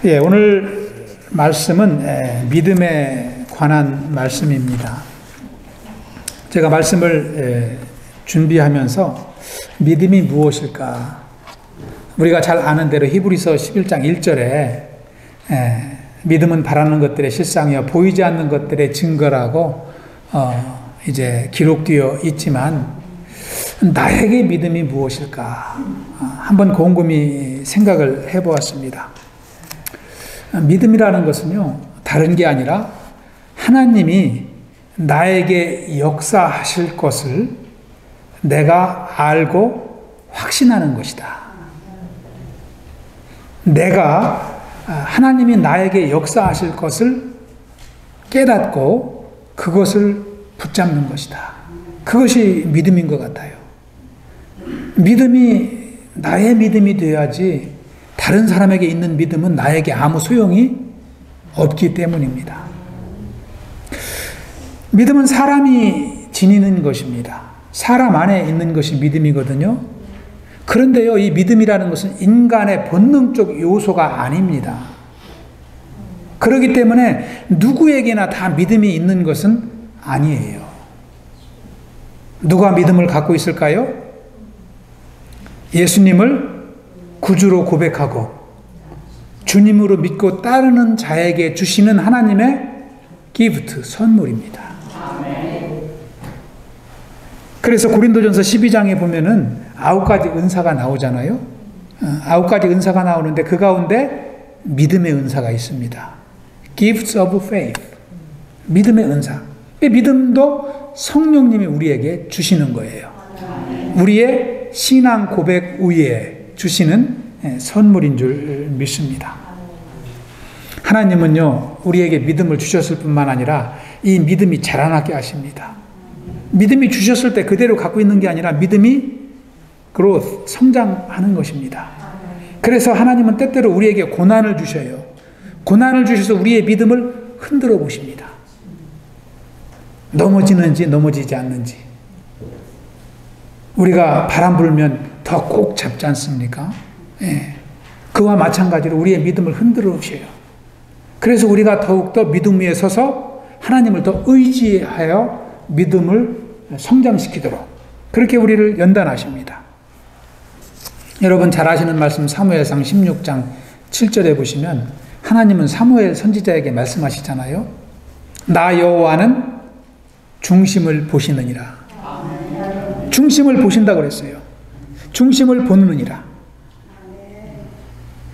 예, 오늘 말씀은 믿음에 관한 말씀입니다. 제가 말씀을 준비하면서 믿음이 무엇일까? 우리가 잘 아는 대로 히브리서 11장 1절에 믿음은 바라는 것들의 실상이요 보이지 않는 것들의 증거라고 이제 기록되어 있지만 나에게 믿음이 무엇일까? 한번 곰곰이 생각을 해보았습니다. 믿음이라는 것은요, 다른 게 아니라 하나님이 나에게 역사하실 것을 내가 알고 확신하는 것이다. 내가 하나님이 나에게 역사하실 것을 깨닫고 그것을 붙잡는 것이다. 그것이 믿음인 것 같아요. 믿음이 나의 믿음이 되어야지 다른 사람에게 있는 믿음은 나에게 아무 소용이 없기 때문입니다. 믿음은 사람이 지니는 것입니다. 사람 안에 있는 것이 믿음이거든요. 그런데요, 이 믿음이라는 것은 인간의 본능적 요소가 아닙니다. 그렇기 때문에 누구에게나 다 믿음이 있는 것은 아니에요. 누가 믿음을 갖고 있을까요? 예수님을 구주로 고백하고 주님으로 믿고 따르는 자에게 주시는 하나님의 기프트, 선물입니다. 그래서 고린도전서 12장에 보면은 9가지 은사가 나오잖아요. 9가지 은사가 나오는데 그 가운데 믿음의 은사가 있습니다. Gifts of faith. 믿음의 은사. 믿음도 성령님이 우리에게 주시는 거예요. 우리의 신앙 고백 위에 주시는 선물인 줄 믿습니다. 하나님은요, 우리에게 믿음을 주셨을 뿐만 아니라 이 믿음이 자라나게 하십니다. 믿음이 주셨을 때 그대로 갖고 있는 게 아니라 믿음이 growth, 성장하는 것입니다. 그래서 하나님은 때때로 우리에게 고난을 주셔요. 고난을 주셔서 우리의 믿음을 흔들어 보십니다. 넘어지는지 넘어지지 않는지. 우리가 바람 불면 더 꼭 잡지 않습니까? 예. 그와 마찬가지로 우리의 믿음을 흔들어 주셔요. 그래서 우리가 더욱더 믿음 위에 서서 하나님을 더 의지하여 믿음을 성장시키도록 그렇게 우리를 연단하십니다. 여러분 잘 아시는 말씀 사무엘상 16장 7절에 보시면 하나님은 사무엘 선지자에게 말씀하시잖아요. 나 여호와는 중심을 보시느니라. 중심을 보신다고 그랬어요. 중심을 보느니라.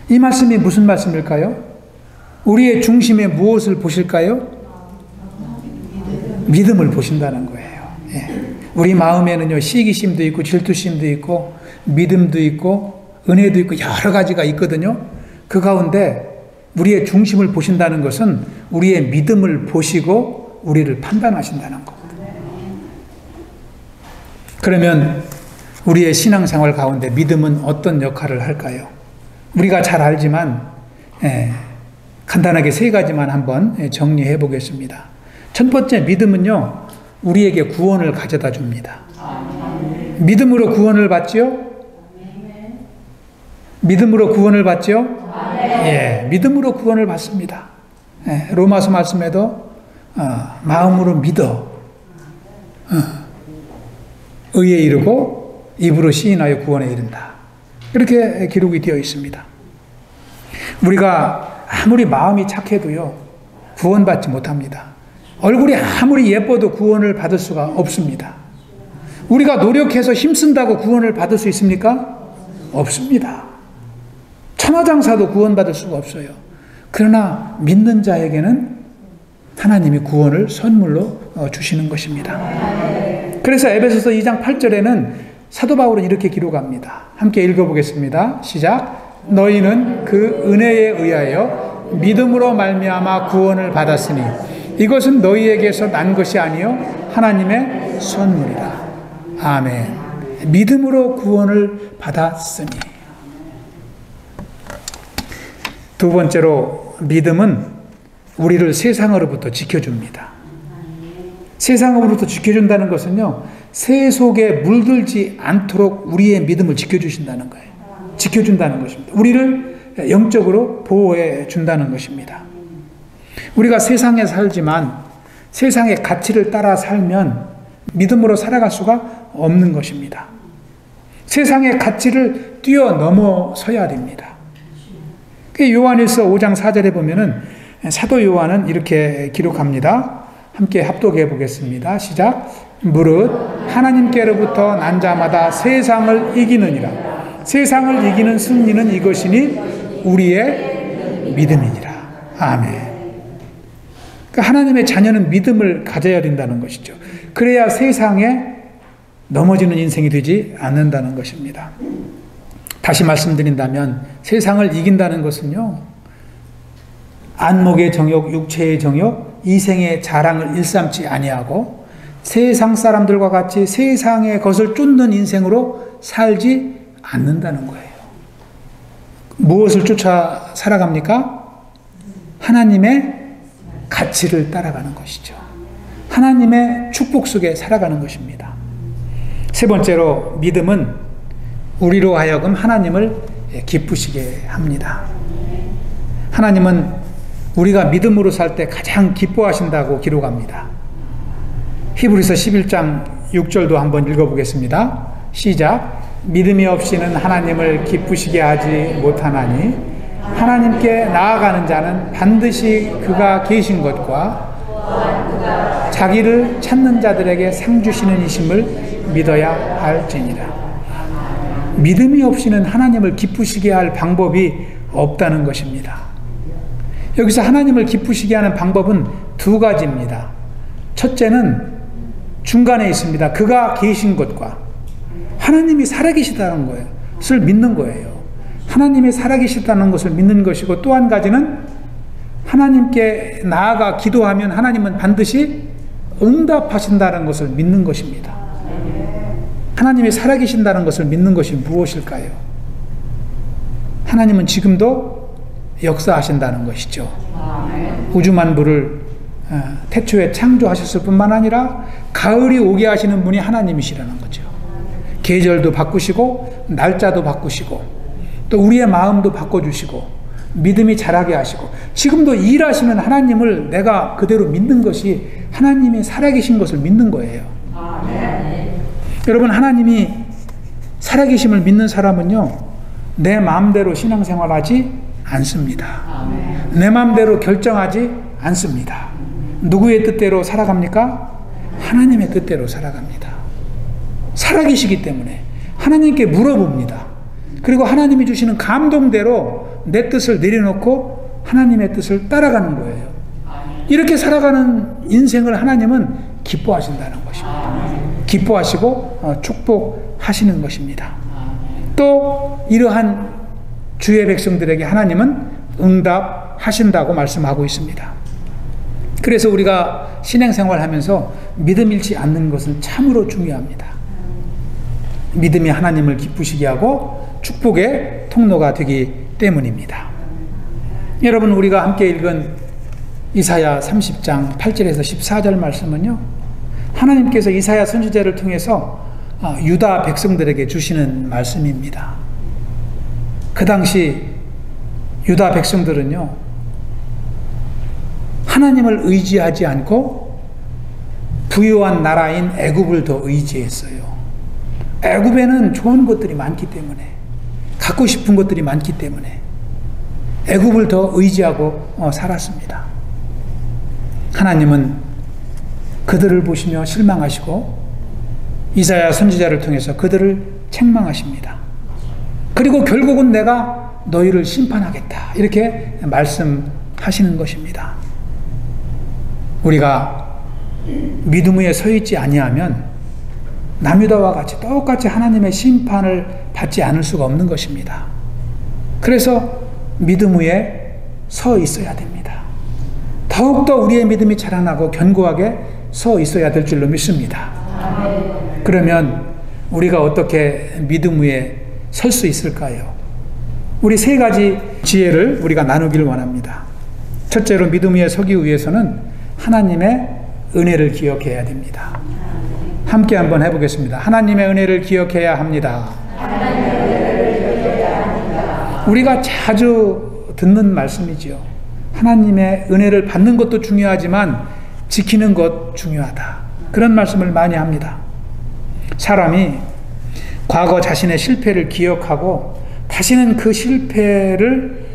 이 말씀이 무슨 말씀일까요? 우리의 중심에 무엇을 보실까요? 믿음을 보신다는 거예요. 예. 우리 마음에는요, 시기심도 있고 질투심도 있고 믿음도 있고 은혜도 있고 여러 가지가 있거든요. 그 가운데 우리의 중심을 보신다는 것은 우리의 믿음을 보시고 우리를 판단하신다는 것. 그러면 우리의 신앙생활 가운데 믿음은 어떤 역할을 할까요? 우리가 잘 알지만 간단하게 세 가지만 한번 정리해 보겠습니다. 첫 번째, 믿음은요, 우리에게 구원을 가져다 줍니다. 믿음으로 구원을 받지요? 믿음으로 구원을 받지요? 예, 믿음으로 구원을 받습니다. 로마서 말씀에도 마음으로 믿어 의에 이르고 입으로 시인하여 구원에 이른다. 이렇게 기록이 되어 있습니다. 우리가 아무리 마음이 착해도요, 구원받지 못합니다. 얼굴이 아무리 예뻐도 구원을 받을 수가 없습니다. 우리가 노력해서 힘쓴다고 구원을 받을 수 있습니까? 없습니다. 천하장사도 구원받을 수가 없어요. 그러나 믿는 자에게는 하나님이 구원을 선물로 주시는 것입니다. 그래서 에베소서 2장 8절에는 사도 바울은 이렇게 기록합니다. 함께 읽어보겠습니다. 시작. 너희는 그 은혜에 의하여 믿음으로 말미암아 구원을 받았으니 이것은 너희에게서 난 것이 아니요 하나님의 선물이라. 아멘. 믿음으로 구원을 받았으니. 두 번째로 믿음은 우리를 세상으로부터 지켜줍니다. 세상으로부터 지켜준다는 것은요, 새 속에 물들지 않도록 우리의 믿음을 지켜주신다는 거예요. 지켜준다는 것입니다. 우리를 영적으로 보호해 준다는 것입니다. 우리가 세상에 살지만 세상의 가치를 따라 살면 믿음으로 살아갈 수가 없는 것입니다. 세상의 가치를 뛰어넘어서야 됩니다. 요한일서 5장 4절에 보면은 사도 요한은 이렇게 기록합니다. 함께 합독해 보겠습니다. 시작. 무릇 하나님께로부터 난 자마다 세상을 이기느니라. 세상을 이기는 승리는 이것이니 우리의 믿음이니라. 아멘. 그러니까 하나님의 자녀는 믿음을 가져야 된다는 것이죠. 그래야 세상에 넘어지는 인생이 되지 않는다는 것입니다. 다시 말씀드린다면 세상을 이긴다는 것은요, 안목의 정욕, 육체의 정욕, 이생의 자랑을 일삼지 아니하고 세상 사람들과 같이 세상의 것을 쫓는 인생으로 살지 않는다는 거예요. 무엇을 쫓아 살아갑니까? 하나님의 가치를 따라가는 것이죠. 하나님의 축복 속에 살아가는 것입니다. 세 번째로 믿음은 우리로 하여금 하나님을 기쁘시게 합니다. 하나님은 우리가 믿음으로 살 때 가장 기뻐하신다고 기록합니다. 히브리서 11장 6절도 한번 읽어보겠습니다. 시작. 믿음이 없이는 하나님을 기쁘시게 하지 못하나니 하나님께 나아가는 자는 반드시 그가 계신 것과 자기를 찾는 자들에게 상 주시는 이심을 믿어야 할지니라. 믿음이 없이는 하나님을 기쁘시게 할 방법이 없다는 것입니다. 여기서 하나님을 기쁘시게 하는 방법은 두 가지입니다. 첫째는 중간에 있습니다. 그가 계신 것과 하나님이 살아계시다는 거예요. 그것을 믿는 거예요. 하나님이 살아계시다는 것을 믿는 것이고, 또 한 가지는 하나님께 나아가 기도하면 하나님은 반드시 응답하신다는 것을 믿는 것입니다. 하나님이 살아계신다는 것을 믿는 것이 무엇일까요? 하나님은 지금도 역사하신다는 것이죠. 우주 만물을 태초에 창조하셨을 뿐만 아니라 가을이 오게 하시는 분이 하나님이시라는 거죠. 계절도 바꾸시고 날짜도 바꾸시고 또 우리의 마음도 바꿔주시고 믿음이 자라게 하시고 지금도 일하시는 하나님을 내가 그대로 믿는 것이 하나님이 살아계신 것을 믿는 거예요. 여러분, 하나님이 살아계심을 믿는 사람은요, 내 마음대로 신앙생활하지 않습니다. 내 마음대로 결정하지 않습니다. 누구의 뜻대로 살아갑니까? 하나님의 뜻대로 살아갑니다. 살아계시기 때문에 하나님께 물어봅니다. 그리고 하나님이 주시는 감동대로 내 뜻을 내려놓고 하나님의 뜻을 따라가는 거예요. 이렇게 살아가는 인생을 하나님은 기뻐하신다는 것입니다. 기뻐하시고 축복하시는 것입니다. 또 이러한 주의 백성들에게 하나님은 응답하신다고 말씀하고 있습니다. 그래서 우리가 신앙생활하면서 믿음 잃지 않는 것은 참으로 중요합니다. 믿음이 하나님을 기쁘시게 하고 축복의 통로가 되기 때문입니다. 여러분, 우리가 함께 읽은 이사야 30장 8절에서 14절 말씀은요, 하나님께서 이사야 선지자를 통해서 유다 백성들에게 주시는 말씀입니다. 그 당시 유다 백성들은요, 하나님을 의지하지 않고 부유한 나라인 애굽을 더 의지했어요. 애굽에는 좋은 것들이 많기 때문에, 갖고 싶은 것들이 많기 때문에 애굽을 더 의지하고 살았습니다. 하나님은 그들을 보시며 실망하시고 이사야 선지자를 통해서 그들을 책망하십니다. 그리고 결국은 내가 너희를 심판하겠다, 이렇게 말씀하시는 것입니다. 우리가 믿음 위에 서 있지 아니하면 남유다와 같이 똑같이 하나님의 심판을 받지 않을 수가 없는 것입니다. 그래서 믿음 위에 서 있어야 됩니다. 더욱더 우리의 믿음이 자라나고 견고하게 서 있어야 될 줄로 믿습니다. 그러면 우리가 어떻게 믿음 위에 설 수 있을까요? 우리 세 가지 지혜를 우리가 나누기를 원합니다. 첫째로 믿음 위에 서기 위해서는 하나님의 은혜를 기억해야 됩니다. 함께 한번 해보겠습니다. 하나님의 은혜를 기억해야 합니다. 우리가 자주 듣는 말씀이지요. 하나님의 은혜를 받는 것도 중요하지만 지키는 것 중요하다. 그런 말씀을 많이 합니다. 사람이 과거 자신의 실패를 기억하고 다시는 그 실패를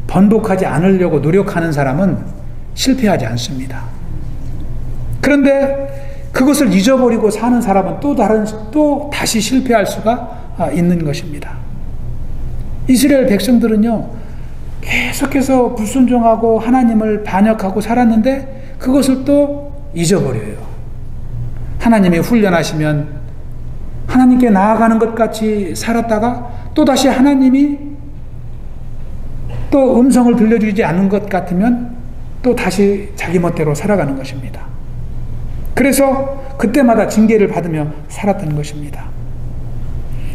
번복하지 않으려고 노력하는 사람은 실패하지 않습니다. 그런데 그것을 잊어버리고 사는 사람은 또 다시 실패할 수가 있는 것입니다. 이스라엘 백성들은요, 계속해서 불순종하고 하나님을 반역하고 살았는데 그것을 또 잊어버려요. 하나님이 훈련하시면 하나님께 나아가는 것 같이 살았다가 또다시 하나님이 또 음성을 들려주지 않는 것 같으면 또 다시 자기 멋대로 살아가는 것입니다. 그래서 그때마다 징계를 받으며 살았던 것입니다.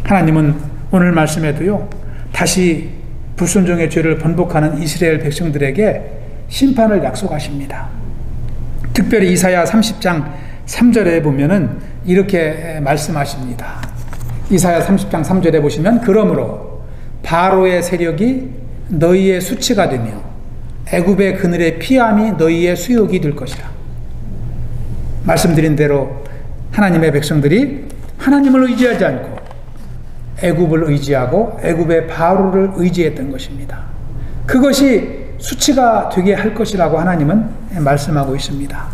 하나님은 오늘 말씀에도요, 다시 불순종의 죄를 번복하는 이스라엘 백성들에게 심판을 약속하십니다. 특별히 이사야 30장 3절에 보면은 이렇게 말씀하십니다. 이사야 30장 3절에 보시면, 그러므로 바로의 세력이 너희의 수치가 되며 애굽의 그늘의 피함이 너희의 수욕이 될 것이라. 말씀드린 대로 하나님의 백성들이 하나님을 의지하지 않고 애굽을 의지하고 애굽의 바로를 의지했던 것입니다. 그것이 수치가 되게 할 것이라고 하나님은 말씀하고 있습니다.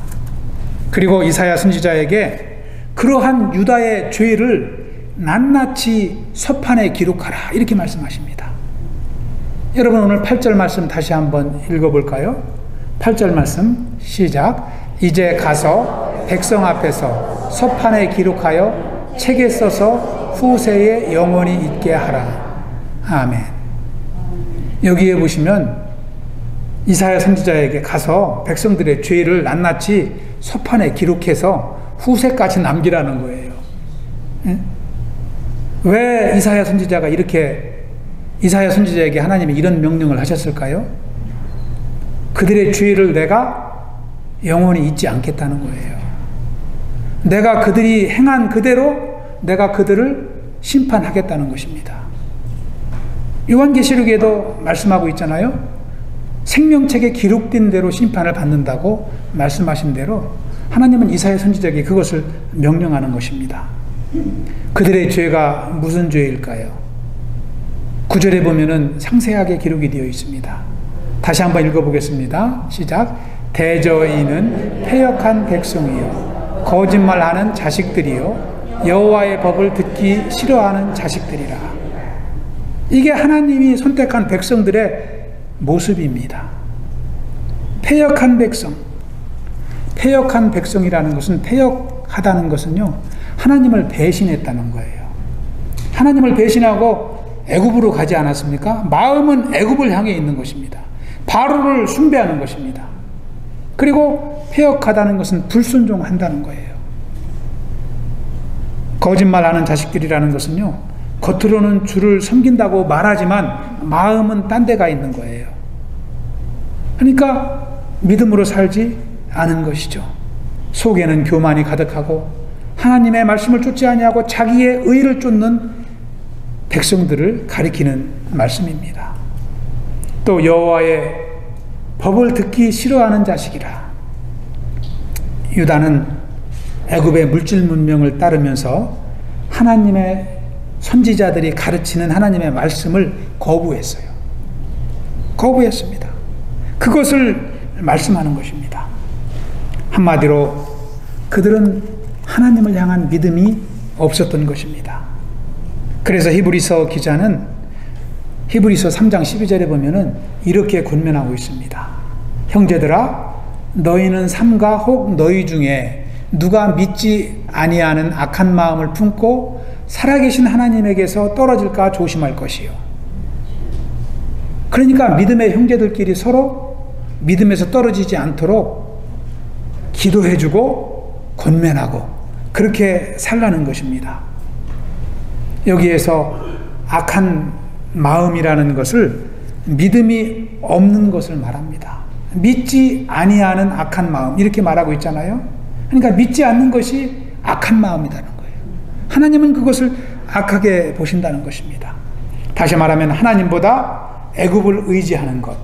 그리고 이사야 선지자에게 그러한 유다의 죄를 낱낱이 서판에 기록하라, 이렇게 말씀하십니다. 여러분, 오늘 8절 말씀 다시 한번 읽어볼까요? 8절 말씀 시작. 이제 가서 백성 앞에서 서판에 기록하여 책에 써서 후세에 영원히 있게 하라. 아멘. 여기에 보시면 이사야 선지자에게 가서 백성들의 죄를 낱낱이 서판에 기록해서 후세까지 남기라는 거예요. 왜 이사야 선지자에게 하나님이 이런 명령을 하셨을까요? 그들의 죄를 내가 영원히 잊지 않겠다는 거예요. 내가 그들이 행한 그대로 내가 그들을 심판하겠다는 것입니다. 요한계시록에도 말씀하고 있잖아요. 생명책에 기록된 대로 심판을 받는다고 말씀하신 대로 하나님은 이사야 선지자에게 그것을 명령하는 것입니다. 그들의 죄가 무슨 죄일까요? 9절에 보면은 상세하게 기록이 되어 있습니다. 다시 한번 읽어보겠습니다. 시작. 대저인은 패역한 백성이요 거짓말하는 자식들이요 여호와의 법을 듣기 싫어하는 자식들이라. 이게 하나님이 선택한 백성들의 모습입니다. 패역한 백성. 패역한 백성이라는 것은, 패역하다는 것은요, 하나님을 배신했다는 거예요. 하나님을 배신하고 애굽으로 가지 않았습니까? 마음은 애굽을 향해 있는 것입니다. 바로를 숭배하는 것입니다. 그리고 패역하다는 것은 불순종한다는 거예요. 거짓말하는 자식들이라는 것은요, 겉으로는 주를 섬긴다고 말하지만 마음은 딴 데가 있는 거예요. 그러니까 믿음으로 살지 않은 것이죠. 속에는 교만이 가득하고 하나님의 말씀을 쫓지 아니하고 자기의 의를 쫓는 백성들을 가리키는 말씀입니다. 또 여호와의 법을 듣기 싫어하는 자식이라. 유다는 애굽의 물질 문명을 따르면서 하나님의 선지자들이 가르치는 하나님의 말씀을 거부했어요. 거부했습니다. 그것을 말씀하는 것입니다. 한마디로 그들은 하나님을 향한 믿음이 없었던 것입니다. 그래서 히브리서 기자는 히브리서 3장 12절에 보면은 이렇게 권면하고 있습니다. 형제들아, 너희는 삼가 혹 너희 중에 누가 믿지 아니하는 악한 마음을 품고 살아계신 하나님에게서 떨어질까 조심할 것이요. 그러니까 믿음의 형제들끼리 서로 믿음에서 떨어지지 않도록 기도해주고 권면하고 그렇게 살라는 것입니다. 여기에서 악한 마음이라는 것을 믿음이 없는 것을 말합니다. 믿지 아니하는 악한 마음, 이렇게 말하고 있잖아요. 그러니까 믿지 않는 것이 악한 마음이라는 거예요. 하나님은 그것을 악하게 보신다는 것입니다. 다시 말하면 하나님보다 애굽을 의지하는 것,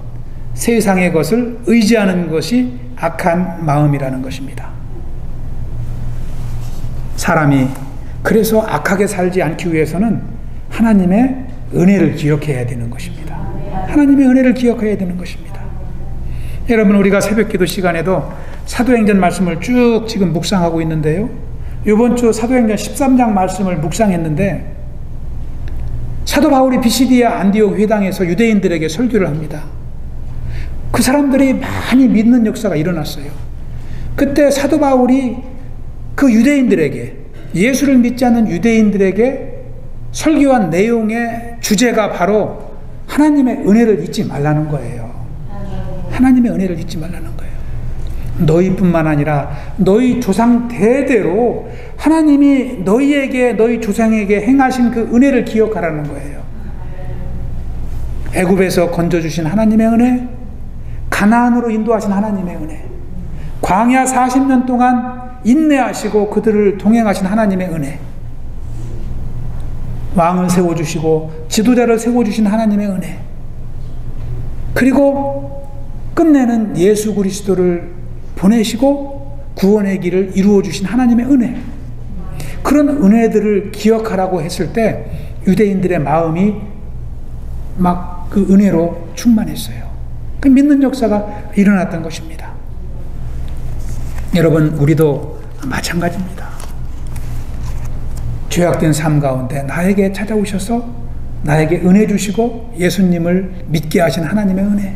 세상의 것을 의지하는 것이 악한 마음이라는 것입니다. 사람이 그래서 악하게 살지 않기 위해서는 하나님의 은혜를 기억해야 되는 것입니다. 하나님의 은혜를 기억해야 되는 것입니다. 여러분, 우리가 새벽기도 시간에도 사도행전 말씀을 쭉 지금 묵상하고 있는데요, 이번 주 사도행전 13장 말씀을 묵상했는데, 사도 바울이 비시디아 안디옥 회당에서 유대인들에게 설교를 합니다. 그 사람들이 많이 믿는 역사가 일어났어요. 그때 사도 바울이 그 유대인들에게, 예수를 믿지 않는 유대인들에게 설교한 내용의 주제가 바로 하나님의 은혜를 잊지 말라는 거예요. 하나님의 은혜를 잊지 말라는 거예요. 너희뿐만 아니라 너희 조상 대대로 하나님이 너희에게, 너희 조상에게 행하신 그 은혜를 기억하라는 거예요. 애굽에서 건져주신 하나님의 은혜, 가나안으로 인도하신 하나님의 은혜, 광야 40년 동안 인내하시고 그들을 동행하신 하나님의 은혜, 왕을 세워주시고 지도자를 세워주신 하나님의 은혜, 그리고 끝내는 예수 그리스도를 보내시고 구원의 길을 이루어주신 하나님의 은혜, 그런 은혜들을 기억하라고 했을 때 유대인들의 마음이 막 그 은혜로 충만했어요. 그 믿는 역사가 일어났던 것입니다. 여러분, 우리도 마찬가지입니다. 죄악된 삶 가운데 나에게 찾아오셔서 나에게 은혜 주시고 예수님을 믿게 하신 하나님의 은혜,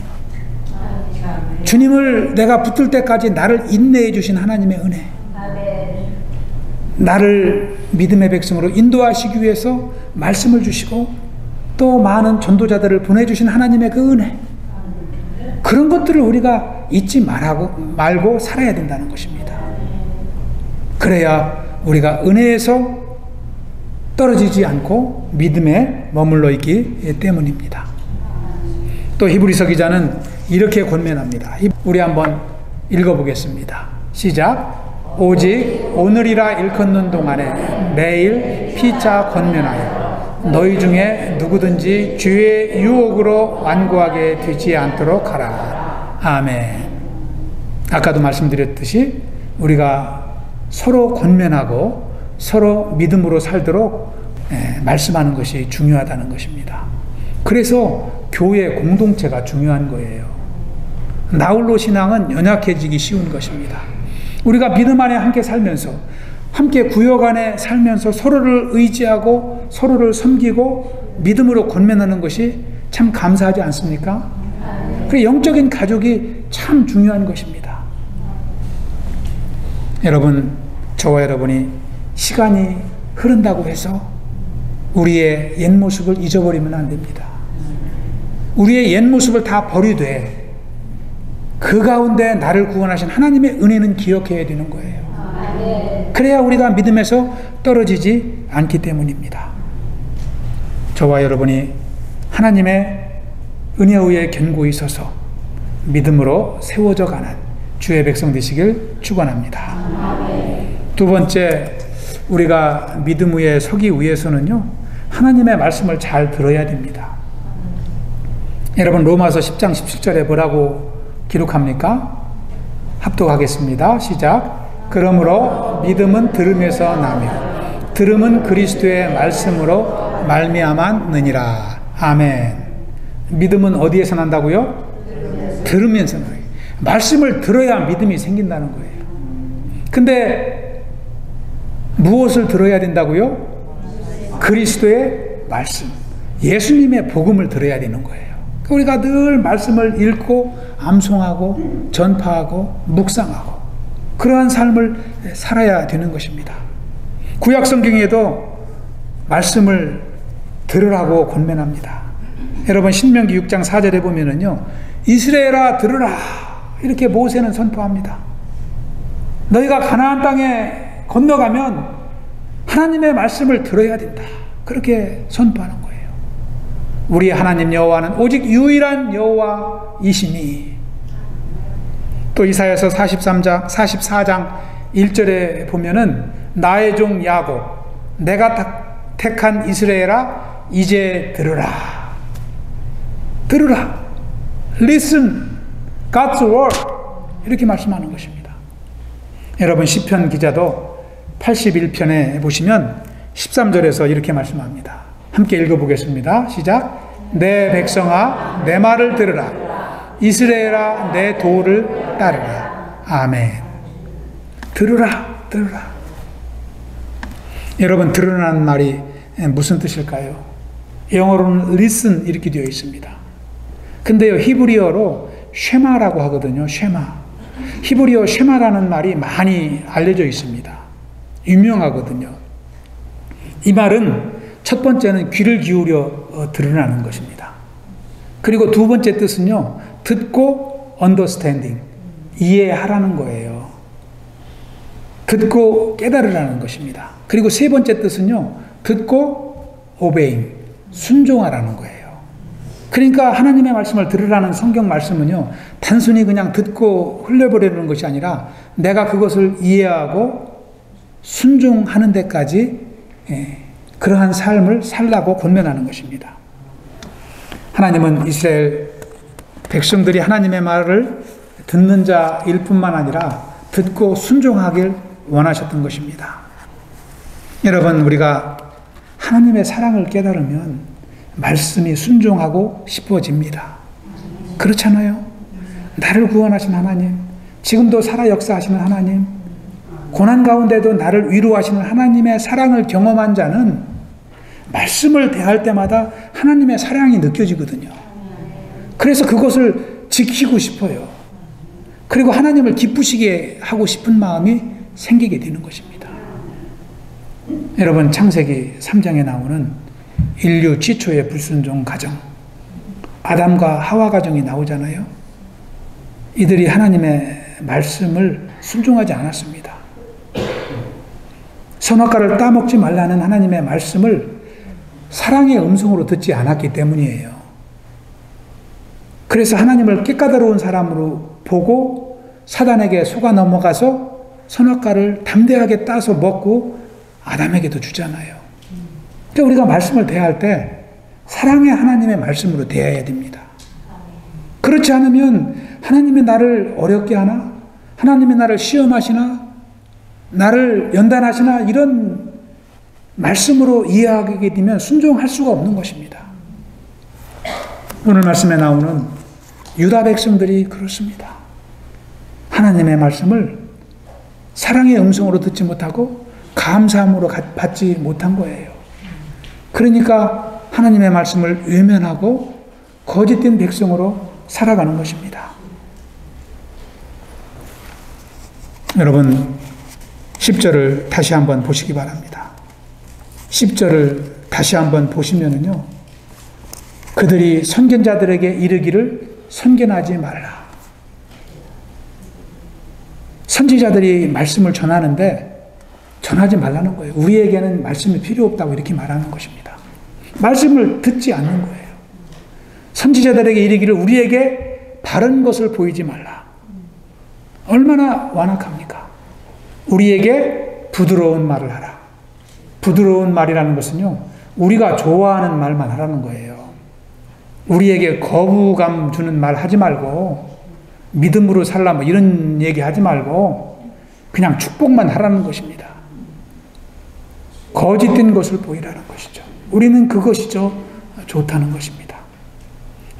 주님을 내가 붙들 때까지 나를 인내해 주신 하나님의 은혜, 나를 믿음의 백성으로 인도하시기 위해서 말씀을 주시고 또 많은 전도자들을 보내주신 하나님의 그 은혜, 그런 것들을 우리가 잊지 말고 살아야 된다는 것입니다. 그래야 우리가 은혜에서 떨어지지 않고 믿음에 머물러 있기 때문입니다. 또 히브리서 기자는 이렇게 권면합니다. 우리 한번 읽어보겠습니다. 시작. 오직 오늘이라 일컫는 동안에 매일 피차 권면하여 너희 중에 누구든지 죄의 유혹으로 완고하게 되지 않도록 하라. 아멘. 아까도 말씀드렸듯이 우리가 서로 권면하고 서로 믿음으로 살도록 말씀하는 것이 중요하다는 것입니다. 그래서 교회 공동체가 중요한 거예요. 나홀로 신앙은 연약해지기 쉬운 것입니다. 우리가 믿음 안에 함께 살면서, 함께 구역 안에 살면서 서로를 의지하고 서로를 섬기고 믿음으로 권면하는 것이 참 감사하지 않습니까? 그 영적인 가족이 참 중요한 것입니다. 여러분, 저와 여러분이 시간이 흐른다고 해서 우리의 옛 모습을 잊어버리면 안 됩니다. 우리의 옛 모습을 다 버리되 그 가운데 나를 구원하신 하나님의 은혜는 기억해야 되는 거예요. 그래야 우리가 믿음에서 떨어지지 않기 때문입니다. 저와 여러분이 하나님의 은혜 위에 견고히 서서 믿음으로 세워져 가는 주의 백성 되시길 축원합니다. 두 번째, 우리가 믿음 위에 서기 위해서는요, 하나님의 말씀을 잘 들어야 됩니다. 여러분, 로마서 10장 17절에 뭐라고 기록합니까? 합독하겠습니다. 시작. 그러므로 믿음은 들음에서 나며 들음은 그리스도의 말씀으로 말미암았느니라. 아멘. 믿음은 어디에서 난다고요? 들으면서 나요. 말씀을 들어야 믿음이 생긴다는 거예요. 근데 무엇을 들어야 된다고요? 그리스도의 말씀, 예수님의 복음을 들어야 되는 거예요. 우리가 늘 말씀을 읽고 암송하고 전파하고 묵상하고 그러한 삶을 살아야 되는 것입니다. 구약 성경에도 말씀을 들으라고 권면합니다. 여러분, 신명기 6장 4절에 보면은요, 이스라엘아 들으라, 이렇게 모세는 선포합니다. 너희가 가나안 땅에 건너가면 하나님의 말씀을 들어야 된다, 그렇게 선포하는 거예요. 우리 하나님 여호와는 오직 유일한 여호와이시니. 또 이사야서 44장 1절에 보면은 나의 종 야곱, 내가 택한 이스라엘아 이제 들으라. 들으라. Listen, God's word. 이렇게 말씀하는 것입니다. 여러분 시편 기자도 81편에 보시면 13절에서 이렇게 말씀합니다. 함께 읽어보겠습니다. 시작. 내 백성아 내 말을 들으라. 이스라엘아 내 도를 따르라. 아멘. 들으라. 들으라. 여러분 들으라는 말이 무슨 뜻일까요? 영어로는 listen 이렇게 되어 있습니다. 근데요 히브리어로 쉐마라고 하거든요. 쉐마. 히브리어 쉐마라는 말이 많이 알려져 있습니다. 유명하거든요. 이 말은 첫 번째는 귀를 기울여 들으라는 것입니다. 그리고 두 번째 뜻은요, 듣고 understanding, 이해하라는 거예요. 듣고 깨달으라는 것입니다. 그리고 세 번째 뜻은요, 듣고 obeying, 순종하라는 거예요. 그러니까 하나님의 말씀을 들으라는 성경 말씀은요, 단순히 그냥 듣고 흘려버리는 것이 아니라 내가 그것을 이해하고 순종하는 데까지 그러한 삶을 살라고 권면하는 것입니다. 하나님은 이스라엘 백성들이 하나님의 말을 듣는 자일 뿐만 아니라 듣고 순종하길 원하셨던 것입니다. 여러분, 우리가 하나님의 사랑을 깨달으면 말씀이 순종하고 싶어집니다. 그렇잖아요? 나를 구원하신 하나님, 지금도 살아 역사하시는 하나님, 고난 가운데도 나를 위로하시는 하나님의 사랑을 경험한 자는 말씀을 대할 때마다 하나님의 사랑이 느껴지거든요. 그래서 그것을 지키고 싶어요. 그리고 하나님을 기쁘시게 하고 싶은 마음이 생기게 되는 것입니다. 여러분, 창세기 3장에 나오는 인류 최초의 불순종 가정, 아담과 하와 가정이 나오잖아요. 이들이 하나님의 말씀을 순종하지 않았습니다. 선악과를 따먹지 말라는 하나님의 말씀을 사랑의 음성으로 듣지 않았기 때문이에요. 그래서 하나님을 깨까다로운 사람으로 보고 사단에게 속아 넘어가서 선악과를 담대하게 따서 먹고 아담에게도 주잖아요. 그러니까 우리가 말씀을 대할 때 사랑의 하나님의 말씀으로 대해야 됩니다. 그렇지 않으면 하나님이 나를 어렵게 하나? 하나님이 나를 시험하시나? 나를 연단하시나? 이런 말씀으로 이해하게 되면 순종할 수가 없는 것입니다. 오늘 말씀에 나오는 유다 백성들이 그렇습니다. 하나님의 말씀을 사랑의 음성으로 듣지 못하고 감사함으로 받지 못한 거예요. 그러니까 하나님의 말씀을 외면하고 거짓된 백성으로 살아가는 것입니다. 여러분 10절을 다시 한번 보시기 바랍니다. 10절을 다시 한번 보시면은요, 그들이 선견자들에게 이르기를 선견하지 말라. 선지자들이 말씀을 전하는데 전하지 말라는 거예요. 우리에게는 말씀이 필요 없다고 이렇게 말하는 것입니다. 말씀을 듣지 않는 거예요. 선지자들에게 이르기를 우리에게 바른 것을 보이지 말라. 얼마나 완악합니까? 우리에게 부드러운 말을 하라. 부드러운 말이라는 것은요, 우리가 좋아하는 말만 하라는 거예요. 우리에게 거부감 주는 말 하지 말고, 믿음으로 살라 뭐 이런 얘기 하지 말고, 그냥 축복만 하라는 것입니다. 거짓된 것을 보이라는 것이죠. 우리는 그것이죠. 좋다는 것입니다.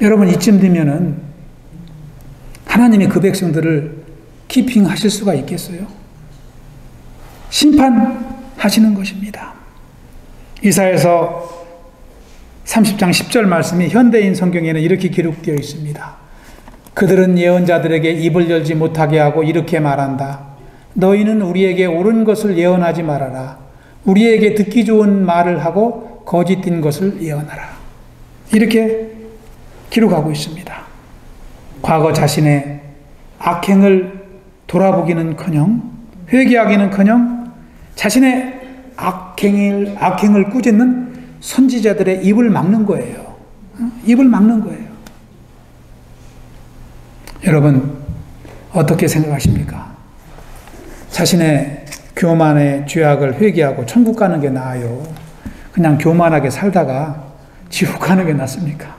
여러분, 이쯤 되면은 하나님이 그 백성들을 키핑하실 수가 있겠어요? 심판하시는 것입니다. 이사야서 30장 10절 말씀이 현대인 성경에는 이렇게 기록되어 있습니다. 그들은 예언자들에게 입을 열지 못하게 하고 이렇게 말한다. 너희는 우리에게 옳은 것을 예언하지 말아라. 우리에게 듣기 좋은 말을 하고 거짓된 것을 예언하라. 이렇게 기록하고 있습니다. 과거 자신의 악행을 돌아보기는커녕 회개하기는커녕 자신의 악행을 꾸짖는 선지자들의 입을 막는 거예요. 입을 막는 거예요. 여러분, 어떻게 생각하십니까? 자신의 교만의 죄악을 회개하고 천국 가는 게 나아요? 그냥 교만하게 살다가 지옥 가는 게 낫습니까?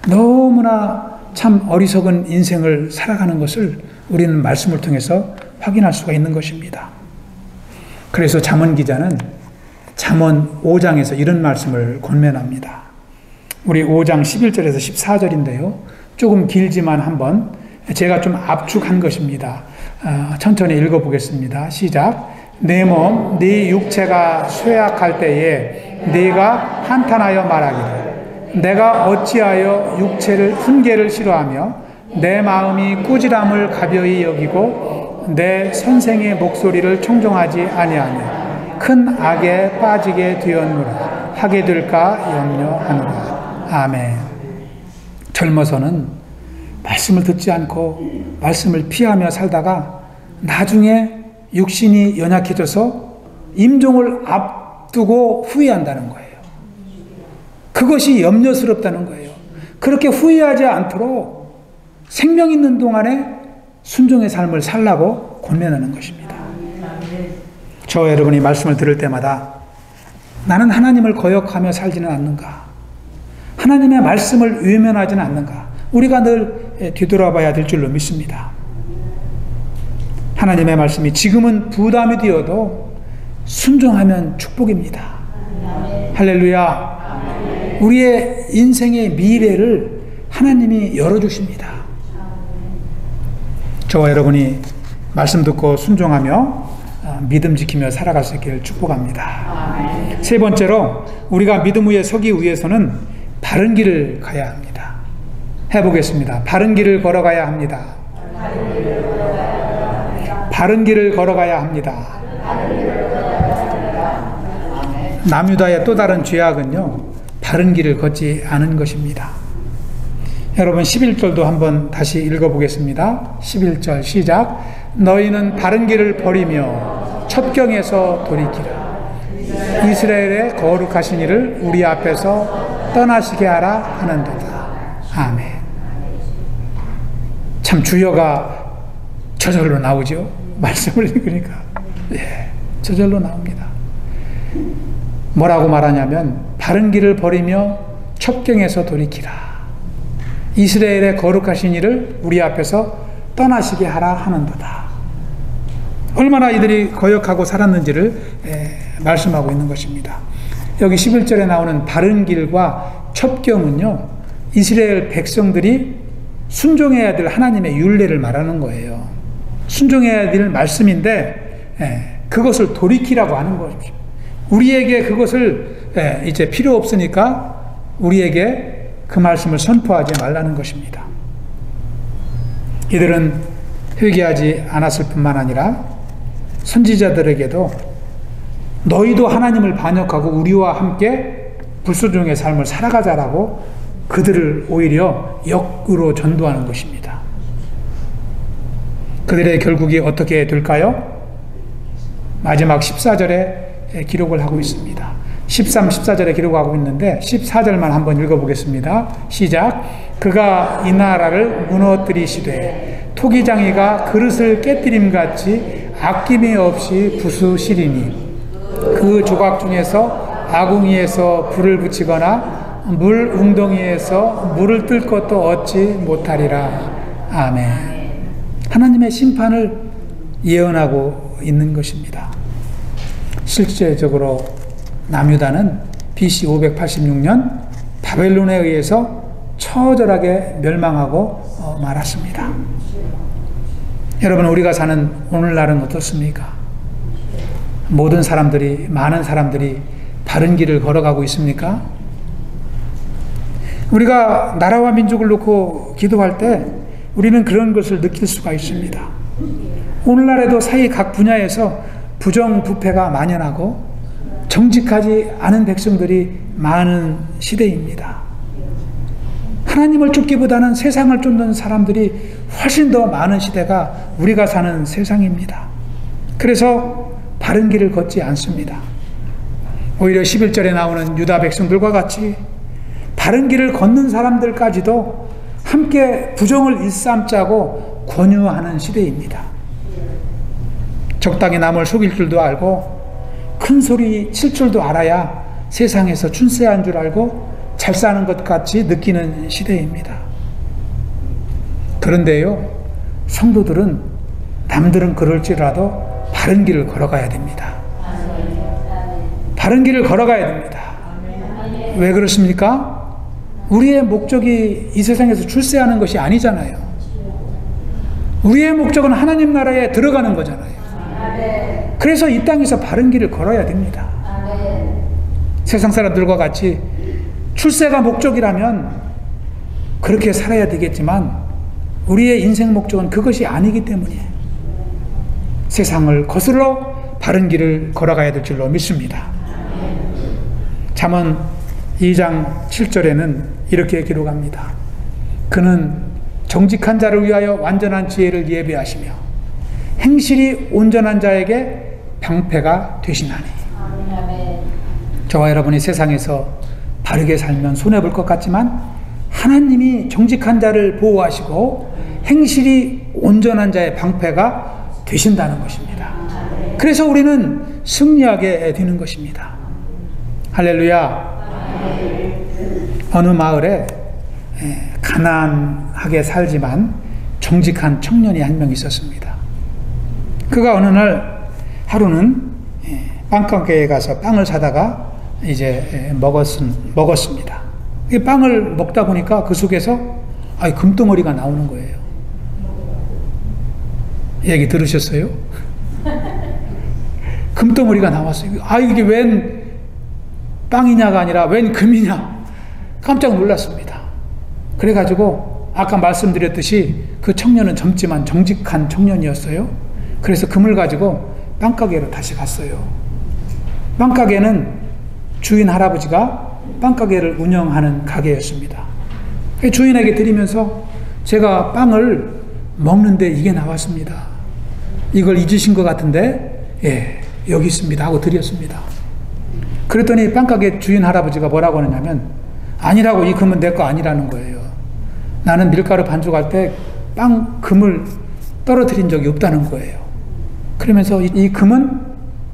너무나 참 어리석은 인생을 살아가는 것을 우리는 말씀을 통해서 확인할 수가 있는 것입니다. 그래서 잠언 기자는 잠언 5장에서 이런 말씀을 권면합니다. 우리 5장 11절에서 14절인데요. 조금 길지만 한번 제가 좀 압축한 것입니다. 천천히 읽어보겠습니다. 시작. 내 몸, 네 육체가 쇠약할 때에 네가 한탄하여 말하기를 내가 어찌하여 육체를 훈계를 싫어하며 내 마음이 꾸지람을 가벼이 여기고 내 선생의 목소리를 청종하지 아니하며 큰 악에 빠지게 되었노라 하게 될까 염려하노라. 아멘. 젊어서는 말씀을 듣지 않고 말씀을 피하며 살다가 나중에 육신이 연약해져서 임종을 앞두고 후회한다는 거예요. 그것이 염려스럽다는 거예요. 그렇게 후회하지 않도록 생명 있는 동안에 순종의 삶을 살라고 권면하는 것입니다. 저 여러분이 말씀을 들을 때마다 나는 하나님을 거역하며 살지는 않는가? 하나님의 말씀을 외면하지는 않는가? 우리가 늘 뒤돌아봐야 될 줄로 믿습니다. 하나님의 말씀이 지금은 부담이 되어도 순종하면 축복입니다. 할렐루야. 우리의 인생의 미래를 하나님이 열어주십니다. 저와 여러분이 말씀 듣고 순종하며 믿음 지키며 살아갈 수 있기를 축복합니다. 세 번째로 우리가 믿음 위에 서기 위해서는 바른 길을 가야 합니다. 해보겠습니다. 바른 길을 걸어가야 합니다. 바른 길을 걸어가야 합니다. 남유다의 또 다른 죄악은요, 바른 길을 걷지 않은 것입니다. 여러분 11절도 한번 다시 읽어보겠습니다. 11절 시작. 너희는 바른 길을 버리며 첩경에서 돌이키라. 이스라엘의 거룩하신 이를 우리 앞에서 떠나시게 하라 하는도다. 아멘. 참 주여가 저절로 나오죠. 말씀을 읽으니까 저절로 나옵니다. 뭐라고 말하냐면 바른 길을 버리며 첩경에서 돌이키라. 이스라엘의 거룩하신 이를 우리 앞에서 떠나시게 하라 하는도다. 얼마나 이들이 거역하고 살았는지를 말씀하고 있는 것입니다. 여기 11절에 나오는 바른 길과 첩경은요, 이스라엘 백성들이 순종해야 될 하나님의 율례를 말하는 거예요. 순종해야 될 말씀인데 그것을 돌이키라고 하는 것입니다. 우리에게 그것을 이제 필요 없으니까 우리에게 그 말씀을 선포하지 말라는 것입니다. 이들은 회개하지 않았을 뿐만 아니라 선지자들에게도 너희도 하나님을 반역하고 우리와 함께 불순종의 삶을 살아가자라고 그들을 오히려 역으로 전도하는 것입니다. 그들의 결국이 어떻게 될까요? 마지막 14절에 기록을 하고 있습니다. 13, 14절에 기록하고 있는데 14절만 한번 읽어보겠습니다. 시작. 그가 이 나라를 무너뜨리시되 토기장이가 그릇을 깨뜨림같이 아낌이 없이 부수시리니 그 조각 중에서 아궁이에서 불을 붙이거나 물 웅덩이에서 물을 뜰 것도 얻지 못하리라. 아멘. 하나님의 심판을 예언하고 있는 것입니다. 실제적으로 남유다는 BC 586년 바벨론에 의해서 처절하게 멸망하고 말았습니다. 여러분, 우리가 사는 오늘날은 어떻습니까? 모든 사람들이, 많은 사람들이 바른 길을 걸어가고 있습니까? 우리가 나라와 민족을 놓고 기도할 때 우리는 그런 것을 느낄 수가 있습니다. 오늘날에도 사이 각 분야에서 부정부패가 만연하고 정직하지 않은 백성들이 많은 시대입니다. 하나님을 쫓기보다는 세상을 쫓는 사람들이 훨씬 더 많은 시대가 우리가 사는 세상입니다. 그래서 바른 길을 걷지 않습니다. 오히려 11절에 나오는 유다 백성들과 같이 바른 길을 걷는 사람들까지도 함께 부정을 일삼자고 권유하는 시대입니다. 적당히 남을 속일 줄도 알고 큰 소리 칠 줄도 알아야 세상에서 출세한 줄 알고 잘 사는 것 같이 느끼는 시대입니다. 그런데요, 성도들은 남들은 그럴지라도 바른 길을 걸어가야 됩니다. 바른 길을 걸어가야 됩니다. 왜 그렇습니까? 우리의 목적이 이 세상에서 출세하는 것이 아니잖아요. 우리의 목적은 하나님 나라에 들어가는 거잖아요. 그래서 이 땅에서 바른 길을 걸어야 됩니다. 세상 사람들과 같이 출세가 목적이라면 그렇게 살아야 되겠지만 우리의 인생 목적은 그것이 아니기 때문에 세상을 거슬러 바른 길을 걸어가야 될 줄로 믿습니다. 잠언 2장 7절에는 이렇게 기록합니다. 그는 정직한 자를 위하여 완전한 지혜를 예비하시며 행실이 온전한 자에게 방패가 되시나니. 저와 여러분이 세상에서 바르게 살면 손해볼 것 같지만 하나님이 정직한 자를 보호하시고 행실이 온전한 자의 방패가 되신다는 것입니다. 그래서 우리는 승리하게 되는 것입니다. 할렐루야. 어느 마을에 가난하게 살지만 정직한 청년이 한 명 있었습니다. 그가 어느 날 하루는 빵가게에 가서 빵을 사다가 이제 먹었습니다. 이 빵을 먹다 보니까 그 속에서 금덩어리가 나오는 거예요. 얘기 들으셨어요? 금덩어리가 나왔어요. 이게 웬 빵이냐가 아니라 웬 금이냐. 깜짝 놀랐습니다. 그래가지고 아까 말씀드렸듯이 그 청년은 젊지만 정직한 청년이었어요. 그래서 금을 가지고 빵가게로 다시 갔어요. 빵가게는 주인 할아버지가 빵가게를 운영하는 가게였습니다. 주인에게 드리면서 제가 빵을 먹는데 이게 나왔습니다. 이걸 잊으신 것 같은데 여기 있습니다 하고 드렸습니다. 그랬더니 빵가게 주인 할아버지가 뭐라고 하느냐면 아니라고, 이 금은 내 거 아니라는 거예요. 나는 밀가루 반죽할 때 빵 금을 떨어뜨린 적이 없다는 거예요. 그러면서 이 금은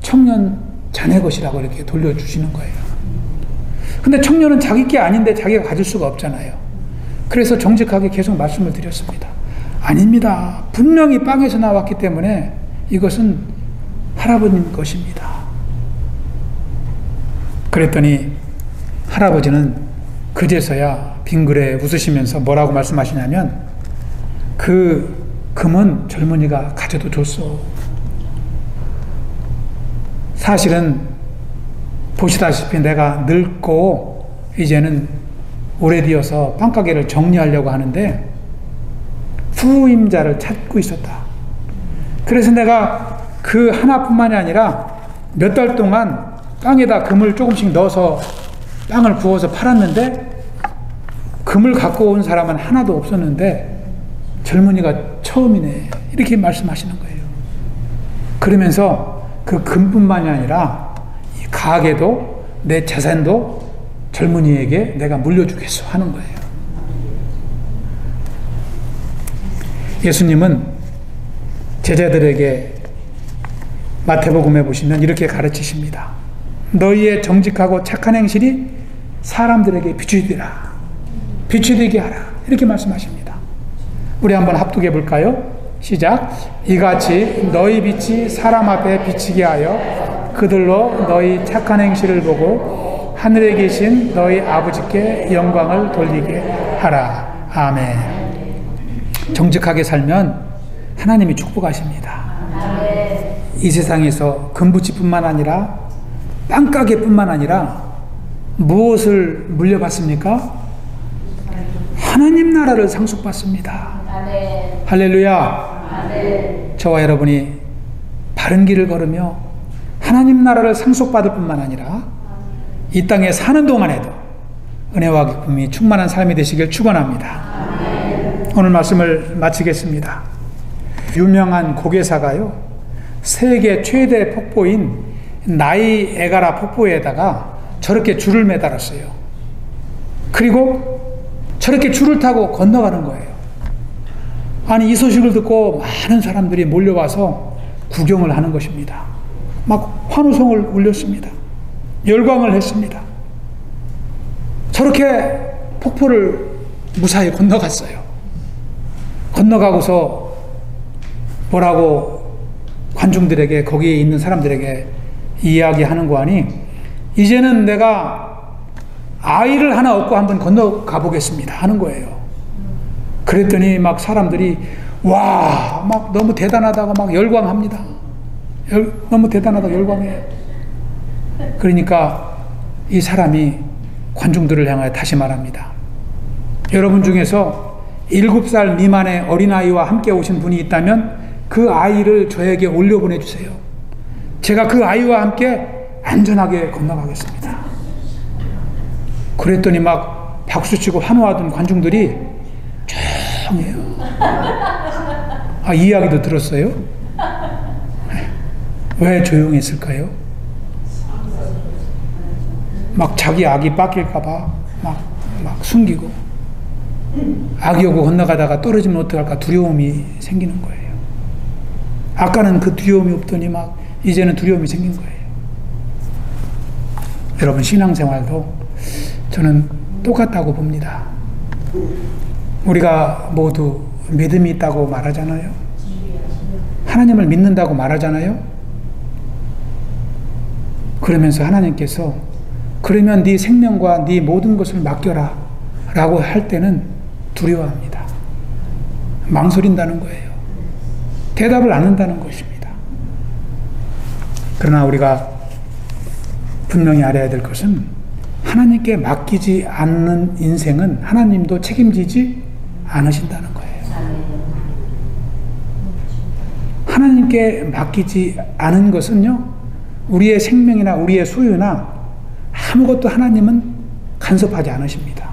청년 자네 것이라고 이렇게 돌려주시는 거예요. 근데 청년은 자기 게 아닌데 자기가 가질 수가 없잖아요. 그래서 정직하게 계속 말씀을 드렸습니다. 아닙니다. 분명히 빵에서 나왔기 때문에 이것은 할아버님 것입니다. 그랬더니 할아버지는 그제서야 빙그레 웃으시면서 뭐라고 말씀하시냐면 그 금은 젊은이가 가져도 줬어. 사실은 보시다시피 내가 늙고 이제는 오래되어서 빵가게를 정리하려고 하는데 후임자를 찾고 있었다. 그래서 내가 그 하나뿐만이 아니라 몇 달 동안 빵에다 금을 조금씩 넣어서 빵을 구워서 팔았는데 금을 갖고 온 사람은 하나도 없었는데 젊은이가 처음이네. 이렇게 말씀하시는 거예요. 그러면서 그 금뿐만이 아니라 이 가게도 내 재산도 젊은이에게 내가 물려주겠어 하는 거예요. 예수님은 제자들에게 마태복음에 보시면 이렇게 가르치십니다. 너희의 정직하고 착한 행실이 사람들에게 빛이 되라. 빛이 되게 하라. 이렇게 말씀하십니다. 우리 한번 합독해 볼까요? 시작. 이같이 너희 빛이 사람 앞에 비치게 하여 그들로 너희 착한 행실을 보고 하늘에 계신 너희 아버지께 영광을 돌리게 하라. 아멘. 정직하게 살면 하나님이 축복하십니다. 이 세상에서 금붙이뿐만 아니라 빵가게뿐만 아니라 무엇을 물려받습니까? 하나님 나라를 상속받습니다. 할렐루야. 저와 여러분이 바른 길을 걸으며 하나님 나라를 상속받을 뿐만 아니라 이 땅에 사는 동안에도 은혜와 기쁨이 충만한 삶이 되시길 축원합니다. 오늘 말씀을 마치겠습니다. 유명한 고개사가요, 세계 최대 폭포인 나이에가라 폭포에다가 저렇게 줄을 매달았어요. 그리고 저렇게 줄을 타고 건너가는 거예요. 아니, 이 소식을 듣고 많은 사람들이 몰려와서 구경을 하는 것입니다. 막 환호성을 울렸습니다. 열광을 했습니다. 저렇게 폭포를 무사히 건너갔어요. 건너가고서 뭐라고 관중들에게, 거기에 있는 사람들에게 이야기하는 거 아니, 이제는 내가 아이를 하나 얻고 한번 건너가 보겠습니다 하는 거예요. 그랬더니 막 사람들이 와, 막 너무 대단하다고 막 열광합니다. 너무 대단하다고 열광해요. 그러니까 이 사람이 관중들을 향하여 다시 말합니다. 여러분 중에서 7살 미만의 어린아이와 함께 오신 분이 있다면 그 아이를 저에게 올려보내주세요. 제가 그 아이와 함께 안전하게 건너가겠습니다. 그랬더니 막 박수치고 환호하던 관중들이 조용해요. 이 이야기도 들었어요? 왜 조용했을까요? 막 자기 악이 빡일까봐 막 숨기고, 악이 오고 건너가다가 떨어지면 어떡할까 두려움이 생기는 거예요. 아까는 그 두려움이 없더니 막 이제는 두려움이 생긴 거예요. 여러분, 신앙생활도 저는 똑같다고 봅니다. 우리가 모두 믿음이 있다고 말하잖아요. 하나님을 믿는다고 말하잖아요. 그러면서 하나님께서 그러면 네 생명과 네 모든 것을 맡겨라 라고 할 때는 두려워합니다. 망설인다는 거예요. 대답을 안 한다는 것입니다. 그러나 우리가 분명히 알아야 될 것은 하나님께 맡기지 않는 인생은 하나님도 책임지지 않으신다는 거예요. 하나님께 맡기지 않은 것은요, 우리의 생명이나 우리의 소유나 아무것도 하나님은 간섭하지 않으십니다.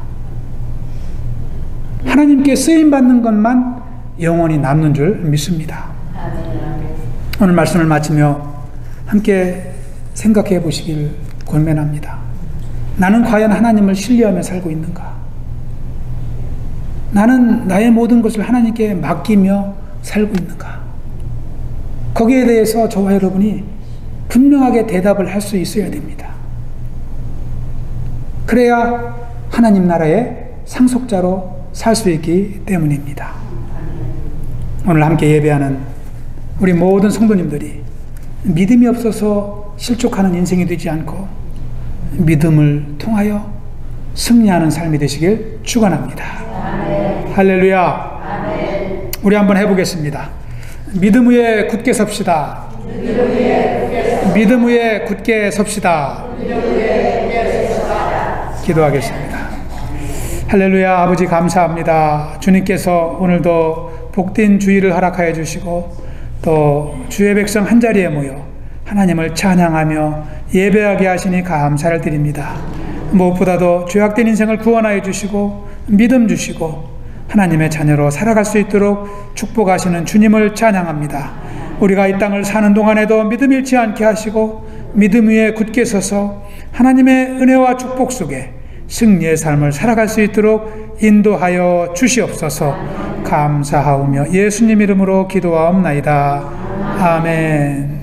하나님께 쓰임받는 것만 영원히 남는 줄 믿습니다. 오늘 말씀을 마치며 함께 생각해 보시길 권면합니다. 나는 과연 하나님을 신뢰하며 살고 있는가? 나는 나의 모든 것을 하나님께 맡기며 살고 있는가? 거기에 대해서 저와 여러분이 분명하게 대답을 할 수 있어야 됩니다. 그래야 하나님 나라의 상속자로 살 수 있기 때문입니다. 오늘 함께 예배하는 우리 모든 성도님들이 믿음이 없어서 실족하는 인생이 되지 않고 믿음을 통하여 승리하는 삶이 되시길 축원합니다. 할렐루야. 아멘. 우리 한번 해보겠습니다. 믿음 위에 굳게 섭시다. 믿음 위에 굳게 섭시다. 기도하겠습니다. 할렐루야. 아버지 감사합니다. 주님께서 오늘도 복된 주일을 허락하여 주시고 또 주의 백성 한자리에 모여 하나님을 찬양하며 예배하게 하시니 감사를 드립니다. 무엇보다도 죄악된 인생을 구원하여 주시고 믿음 주시고 하나님의 자녀로 살아갈 수 있도록 축복하시는 주님을 찬양합니다. 우리가 이 땅을 사는 동안에도 믿음 잃지 않게 하시고 믿음 위에 굳게 서서 하나님의 은혜와 축복 속에 승리의 삶을 살아갈 수 있도록 인도하여 주시옵소서. 감사하오며 예수님 이름으로 기도하옵나이다. 아멘.